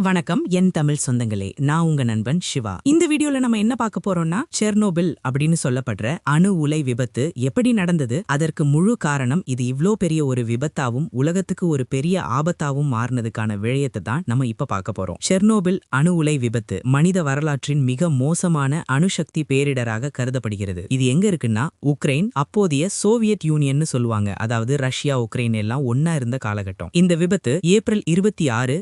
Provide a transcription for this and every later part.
வணக்கம் என் தமிழ் சொந்தங்களே, நான் உங்க நண்பன் சிவா. இந்த வீடியோல நம்ம என்ன பார்க்க போறோம்னா, செர்னோபில் அப்படின்னு சொல்லப்படுற அணு உலை விபத்து எப்படி நடந்தது, அதற்கு முழு காரணம், இது இவ்ளோ பெரிய ஒரு விபத்தாவும் உலகத்துக்கு ஒரு பெரிய ஆபத்தாவும் மாறினதுக்கான விழயத்தை தான் நம்ம இப்ப பார்க்க போறோம். செர்னோபில் அணு உலை விபத்து மனித வரலாற்றின் மிக மோசமான அணுசக்தி பேரிடராக கருதப்படுகிறது. இது எங்க இருக்குன்னா, உக்ரைன், அப்போதைய சோவியத் யூனியன் சொல்லுவாங்க. அதாவது ரஷ்யா, உக்ரைன் எல்லாம் ஒன்னா இருந்த காலகட்டம். இந்த விபத்து ஏப்ரல் 26,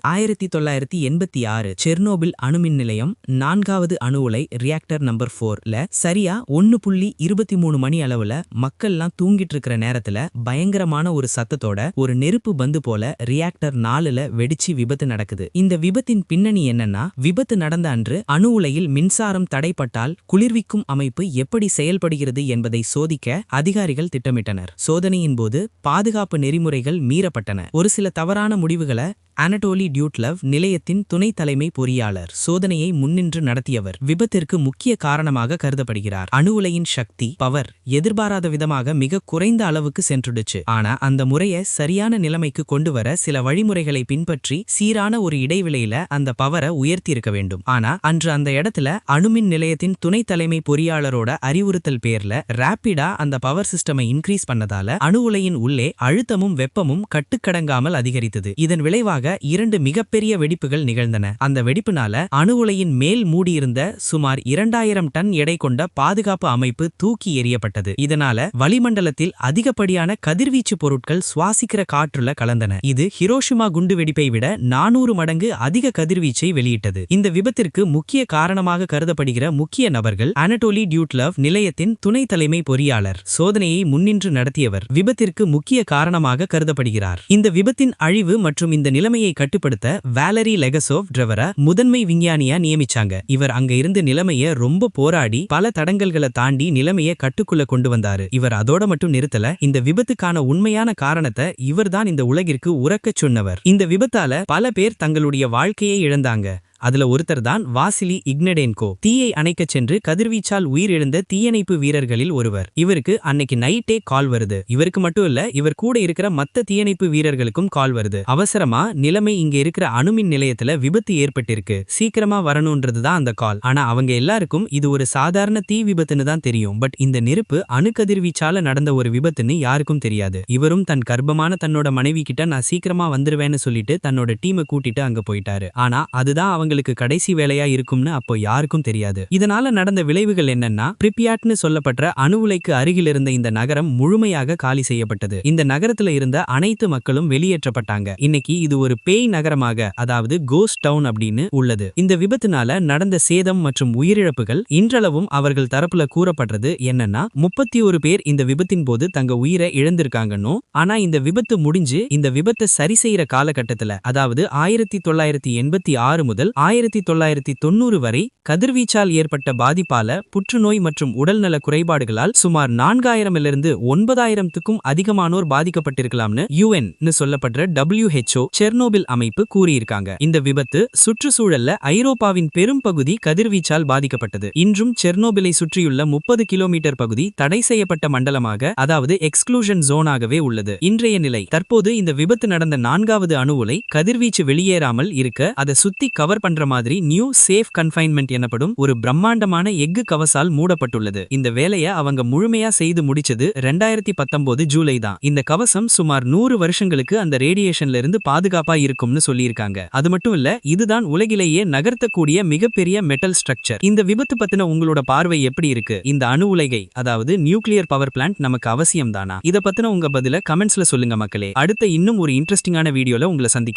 1986 செர்னோபில் அணுமின் நிலையம் 4வது அணு உலை ரியாக்டர் நம்பர் 4ல சரியா 1:23 மணி அளவுல மக்கள்லாம் தூங்கிட்டு இருக்கிற நேரத்துல பயங்கரமான ஒரு சத்தத்தோட ஒரு நெருப்பு பந்து போல ரியாக்டர் 4ல வெடிச்சு விபத்து நடக்குது. இந்த விபத்தின் பின்னணி என்னன்னா, விபத்து நடந்த அன்று அணு உலையில் மின்சாரம் தடைப்பட்டால் குளிர்விக்கும் அமைப்பு எப்படி செயல்படுகிறது என்பதை சோதிக்க அதிகாரிகள் திட்டமிட்டனர். சோதனையின் போது பாதுகாப்பு நெறிமுறைகள் மீறப்பட்டன. ஒரு சில தவறான முடிவுகளை அனடோலி டியூட்லவ், நிலையத்தின் துணை தலைமை பொறியாளர், சோதனையை முன்னின்று நடத்தியவர், விபத்திற்கு முக்கிய காரணமாக கருதப்படுகிறார். அணு உலையின் சக்தி பவர் எதிர்பாராத விதமாக மிக குறைந்த அளவுக்கு சென்றுடுச்சு. ஆனா அந்த முறையை சரியான நிலைமைக்கு கொண்டு வர சில வழிமுறைகளை பின்பற்றி சீரான ஒரு இடைவெளியில அந்த பவரை உயர்த்தி இருக்க வேண்டும். ஆனா அன்று அந்த இடத்துல அணுமின் நிலையத்தின் துணை தலைமை பொறியாளரோட அறிவுறுத்தல் பேர்ல ரேப்பிடா அந்த பவர் சிஸ்டமை இன்க்ரீஸ் பண்ணதால அணு உலையின் உள்ளே அழுத்தமும் வெப்பமும் கட்டுக்கடங்காமல் அதிகரித்தது. இதன் விளைவாக 2 மிகப்பெரிய வெடிப்புகள் நிகழ்ந்தன. அந்த வெடிப்புனால அணு உலையின் மேல் மூடியிருந்த சுமார் 2000 டன் எடை கொண்ட பாதுகாப்பு அமைப்பு தூக்கி எறியப்பட்டது. இதனால வளிமண்டலத்தில் அதிகப்படியான கதிர்வீச்சு பொருட்கள் சுவாசிக்கிற காற்றுல கலந்தன. இது ஹிரோஷிமா குண்டு வெடிப்பை விட 400 மடங்கு அதிக கதிர்வீச்சை வெளியிட்டது. இந்த விபத்திற்கு முக்கிய காரணமாக கருதப்படுகிற முக்கிய நபர்கள் அனடோலி டியூட்லவ், நிலையத்தின் துணை தலைமை பொறியாளர், சோதனையை முன்னின்று நடத்தியவர், விபத்திற்கு முக்கிய காரணமாக கருதப்படுகிறார். இந்த விபத்தின் அழிவு மற்றும் இந்த நிலைமையை கட்டுப்படுத்த வாலரி லெகசோவ் டிரெவரை முதன்மை விஞ்ஞானியா நியமிச்சாங்க. இவர் அங்க இருந்து நிலைமையை ரொம்ப போராடி பல தடங்கல்களை தாண்டி நிலைமையை கட்டுக்குள்ள கொண்டு வந்தாரு. இவர் அதோட மட்டும் நிறுத்தல, இந்த விபத்துக்கான உண்மையான காரணத்தை இவர்தான் இந்த உலகிற்கு உரக்கச் சொன்னவர். இந்த விபத்தால பல பேர் தங்களுடைய வாழ்க்கையை இழந்தாங்க. அதுல ஒருத்தர் தான் வாசிலி இக்னடென்கோ. தீயை அணைக்கச் சென்று கதிர்வீச்சால் உயிரிழந்த தீயணைப்பு வீரர்களில் ஒருவர். இவருக்கு அன்னைக்கு நைட்டே கால் வருது. இவருக்கு மட்டும் இல்ல, இவர் கூட இருக்கிற மத்த தீயணைப்பு வீரர்களுக்கும் கால் வருது. அவசரமா நிலைமை இங்க இருக்கிற அணுமின் நிலையத்துல விபத்து ஏற்பட்டிருக்கு, சீக்கிரமா வரணும்ன்றதுதான் அந்த கால். ஆனா அவங்க எல்லாருக்கும் இது ஒரு சாதாரண தீ விபத்துன்னு தான் தெரியும். பட் இந்த நெருப்பு அணு கதிர்வீச்சால நடந்த ஒரு விபத்துன்னு யாருக்கும் தெரியாது. இவரும் தன் கர்ப்பமான தன்னோட மனைவி கிட்ட நான் சீக்கிரமா வந்துருவேன்னு சொல்லிட்டு தன்னோட டீமை கூட்டிட்டு அங்க போயிட்டாரு. ஆனா அதுதான் அவங்களுக்கு கடைசி வேலையா இருக்கும்னு அப்போ யாருக்கும் தெரியாது. இதனால நடந்த விளைவுகள் என்னன்னா, பிரிபியாட்னு சொல்லப்பட்ட அணு உலைக்கு அருகில் இருந்த இந்த நகரம் முழுமையாக காலி செய்யப்பட்டது. இந்த நகரத்துல இருந்த அனைத்து மக்களும் வெளியேற்றப்பட்டாங்க. இன்னைக்கு இது ஒரு பேய் நகரமாக, அதாவது கோஸ்ட் டவுன் அப்படின்னு உள்ளது. இந்த விபத்துனால நடந்த சேதம் மற்றும் உயிரிழப்புகள் இன்றளவும் அவர்கள் தரப்புல கூறப்படுறது என்னன்னா, 31 பேர் இந்த விபத்தின் போது தங்க உயிரை இழந்திருக்காங்கன்னு. ஆனா இந்த விபத்து முடிஞ்சு இந்த விபத்தை சரி செய்யற காலகட்டத்துல, அதாவது 1986 முதல் 1990 வரை கதிர்வீச்சால் ஏற்பட்ட பாதிப்பால புற்றுநோய் மற்றும் உடல்நல குறைபாடுகளால் சுமார் 4000 9000க்கும் அதிகமானோர் பாதிக்கப்பட்டிருக்கலாம்னு UN சொல்லப்படுற WHO செர்னோபில் அமைப்பு கூறியிருக்காங்க. இந்த விபத்து சுற்றுச்சூழல்ல ஐரோப்பாவின் பெரும் பகுதி கதிர்வீச்சால் பாதிக்கப்பட்டது. இன்றும் செர்னோபிலை சுற்றியுள்ள 30 கிலோமீட்டர் பகுதி தடை செய்யப்பட்ட மண்டலமாக, அதாவது எக்ஸ்க்ளூஷன் ஜோனாகவே உள்ளது. இன்றைய நிலை தற்போது இந்த விபத்து நடந்த 4வது அணு உலை கதிர்வீச்சு வெளியேறாமல் இருக்க அதை சுத்தி கவர் பண்ற மாதிரி நியூ சேஃப் கன்ஃபைன்மெண்ட் எனப்படும் ஒரு பிரம்மாண்டமான எஃகு கவசால் மூடப்பட்டுள்ளது. இந்த வேலையை அவங்க முழுமையா செய்து முடிச்சது 2019 ஜூலை தான். இந்த கவசம் சுமார் 100 வருஷங்களுக்கு அந்த ரேடியேஷன்ல இருந்து பாதுகாப்பா இருக்கும்னு சொல்லியிருக்காங்க. அது மட்டும் இல்ல, இதுதான் உலகிலேயே நகர்த்தக்கூடிய மிகப்பெரிய மெட்டல் ஸ்ட்ரக்சர். இந்த விபத்து பத்தின உங்களோட பார்வை எப்படி இருக்கு? இந்த அணு உலைகை, அதாவது நியூக்ளியர் பவர் பிளான்ட் நமக்கு அவசியம் தானா? இத பத்தின உங்க பதில கமெண்ட்ஸ்ல சொல்லுங்க மக்களே. அடுத்த இன்னும் ஒரு இன்ட்ரெஸ்டிங்கான வீடியோல உங்களை சந்திக்கிறேன்.